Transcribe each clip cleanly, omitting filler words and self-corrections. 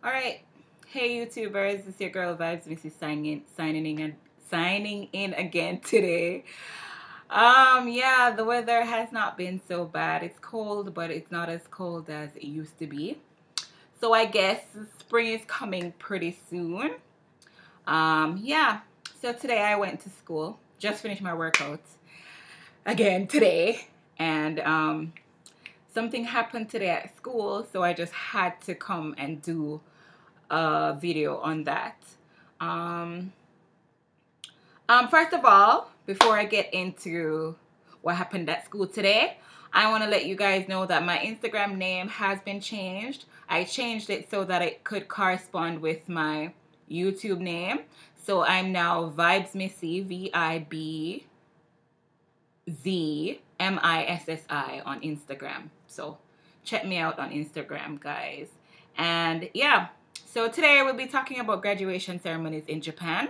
All right, hey YouTubers, it's your girl Vibes Missy signing in again today. Yeah, the weather has not been so bad. It's cold, but it's not as cold as it used to be. So I guess spring is coming pretty soon. Yeah. So today I went to school. Just finished my workout again today, and something happened today at school, so I just had to come and do a video on that. Um, First of all, before I get into what happened at school today, I want to let you guys know that my Instagram name has been changed. I changed it so that it could correspond with my YouTube name. So I'm now Vibes Missy, VIBZMISSI on Instagram. So check me out on Instagram, guys. And yeah, so today we'll be talking about graduation ceremonies in Japan.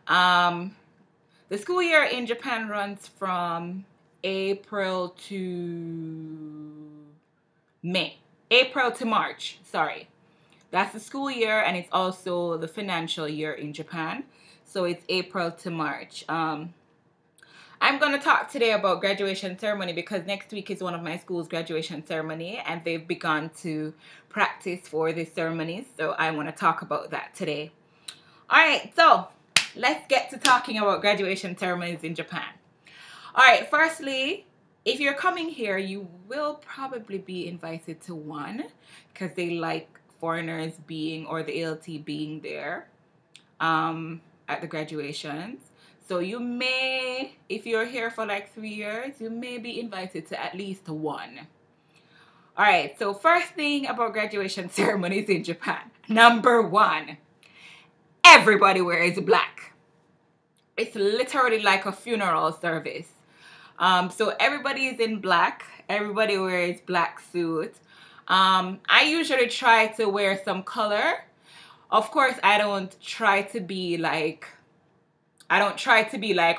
The school year in Japan runs from April to March, sorry. That's the school year, and it's also the financial year in Japan. So it's April to March. I'm going to talk today about graduation ceremony because next week is one of my school's graduation ceremony, and they've begun to practice for the ceremonies. So I want to talk about that today. All right, so let's get to talking about graduation ceremonies in Japan. All right, firstly, if you're coming here, you will probably be invited to one because they like foreigners being, or the ALT being there at the graduations. So you may, if you're here for like 3 years, you may be invited to at least one. All right, so first thing about graduation ceremonies in Japan. Number one, everybody wears black. It's literally like a funeral service. So everybody is in black. Everybody wears black suits. I usually try to wear some color. Of course, I don't try to be like,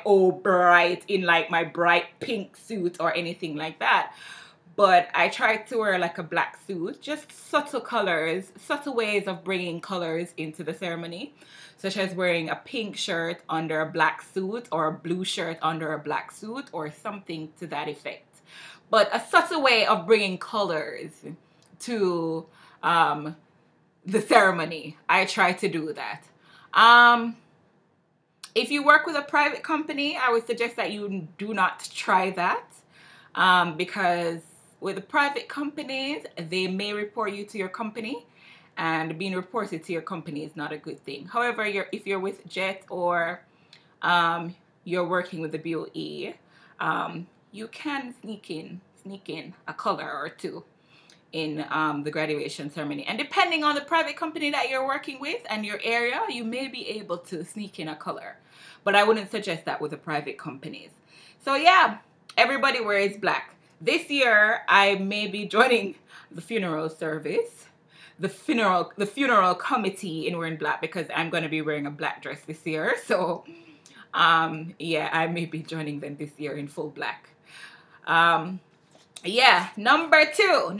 oh, bright in like my bright pink suit or anything like that. But I try to wear like a black suit, just subtle colors, subtle ways of bringing colors into the ceremony, such as wearing a pink shirt under a black suit or a blue shirt under a black suit or something to that effect. But a subtle way of bringing colors to the ceremony. I try to do that. If you work with a private company, I would suggest that you do not try that because with the private companies, they may report you to your company, and being reported to your company is not a good thing. However, if you're with JET or you're working with the BOE, you can sneak in a color or two in the graduation ceremony. And depending on the private company that you're working with and your area, you may be able to sneak in a color. But I wouldn't suggest that with the private companies. So yeah, everybody wears black. This year, I may be joining the funeral service, the funeral committee in wearing black because I'm going to be wearing a black dress this year. So yeah, I may be joining them this year in full black. Yeah, number two.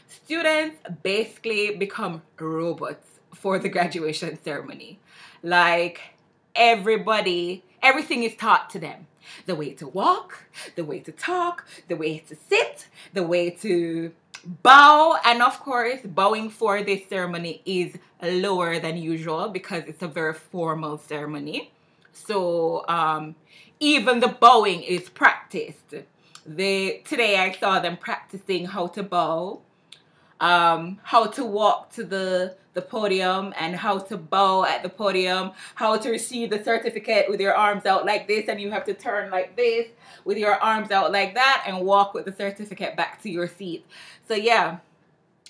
Students basically become robots for the graduation ceremony. Like everything is taught to them. The way to walk, the way to talk, the way to sit, the way to bow. And of course, bowing for this ceremony is lower than usual because it's a very formal ceremony. So even the bowing is practiced. Today I saw them practicing how to bow, how to walk to the podium and how to bow at the podium, how to receive the certificate with your arms out like this, and you have to turn like this with your arms out like that and walk with the certificate back to your seat. So yeah,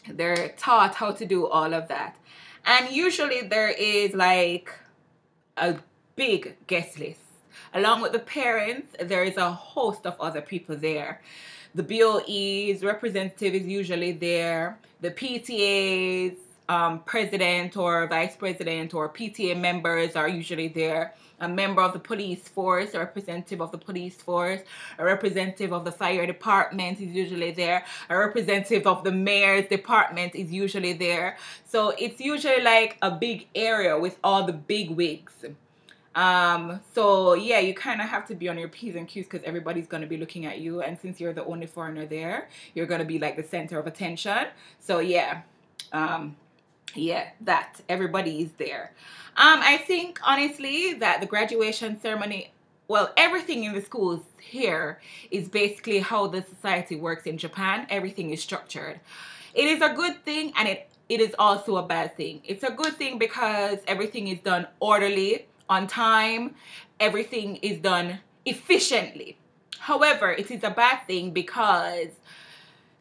they're taught how to do all of that. And usually there is like a big guest list. Along with the parents, there is a host of other people there. The BOE's representative is usually there. The PTAs, president or vice president or PTA members are usually there. A member of the police force, a representative of the police force, a representative of the fire department is usually there, a representative of the mayor's department is usually there. So it's usually like a big area with all the big wigs. So yeah, you kind of have to be on your P's and Q's because everybody's going to be looking at you, and since you're the only foreigner there, you're going to be like the center of attention. So yeah, yeah, that everybody is there. I think honestly that the graduation ceremony, well, everything in the schools here is basically how the society works in Japan. Everything is structured. It is a good thing, and it is also a bad thing. It's a good thing because everything is done orderly, on time, everything is done efficiently. However, it is a bad thing because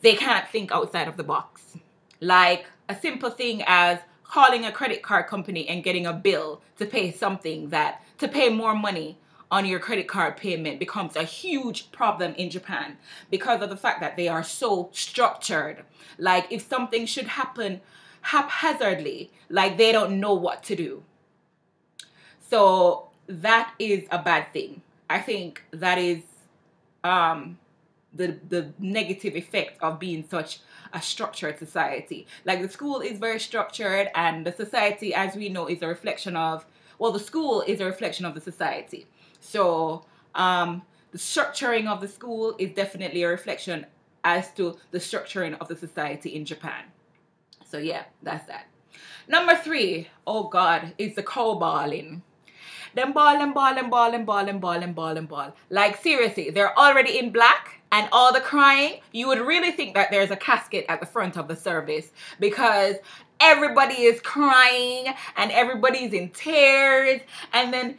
they can't think outside of the box. Like a simple thing as calling a credit card company and getting a bill to pay something to pay more money on your credit card payment becomes a huge problem in Japan because of the fact that they are so structured. Like if something should happen haphazardly, like they don't know what to do. So that is a bad thing. I think that is the negative effect of being such a structured society. Like the school is very structured, and the society, as we know, is a reflection of, well, the school is a reflection of the society. So the structuring of the school is definitely a reflection as to the structuring of the society in Japan. So yeah, that's that. Number 3, oh God, is the co-balling. Them balling. Like seriously, they're already in black and all the crying. You would really think that there's a casket at the front of the service because everybody is crying and everybody's in tears, and then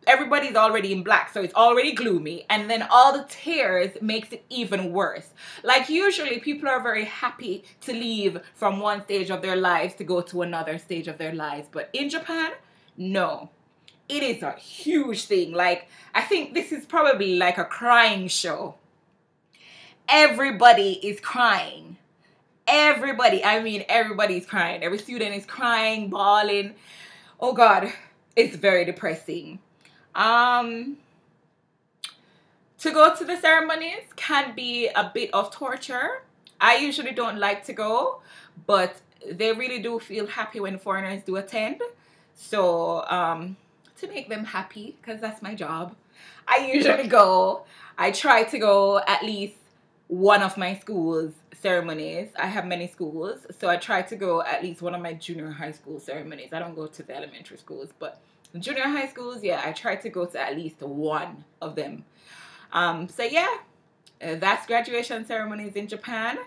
everybody's already in black, so it's already gloomy, and then all the tears makes it even worse. Like usually people are very happy to leave from one stage of their lives to go to another stage of their lives, but in Japan, no. It is a huge thing. Like, I think this is probably like a crying show. Everybody is crying. Everybody, I mean, everybody's crying. Every student is crying, bawling. Oh God, it's very depressing. To go to the ceremonies can be a bit of torture. I usually don't like to go, but they really do feel happy when foreigners do attend. So, to make them happy, because that's my job, I usually go. I try to go at least one of my school's ceremonies. I have many schools, so I try to go at least one of my junior high school ceremonies. I don't go to the elementary schools, but the junior high schools, yeah, I try to go to at least one of them. So yeah, that's graduation ceremonies in Japan.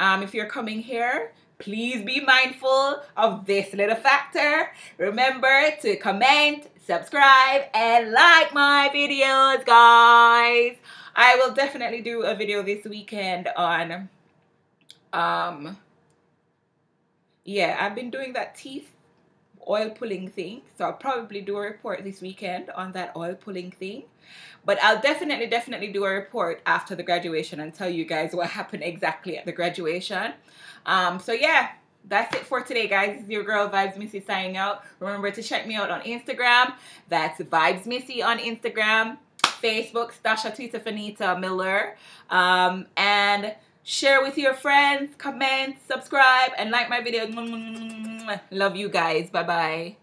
If you're coming here, please be mindful of this little factor. Remember to comment, subscribe, and like my videos, guys. I will definitely do a video this weekend on, yeah, I've been doing that teeth oil pulling thing. So I'll probably do a report this weekend on that oil pulling thing. But I'll definitely do a report after the graduation and tell you guys what happened exactly at the graduation. So yeah, that's it for today, guys. This is your girl Vibes Missy signing out. Remember to check me out on Instagram. That's Vibes Missy on Instagram. Facebook, Stasha Twitter Fanita Miller. And share with your friends, comment, subscribe, and like my video. Love you guys. Bye-bye.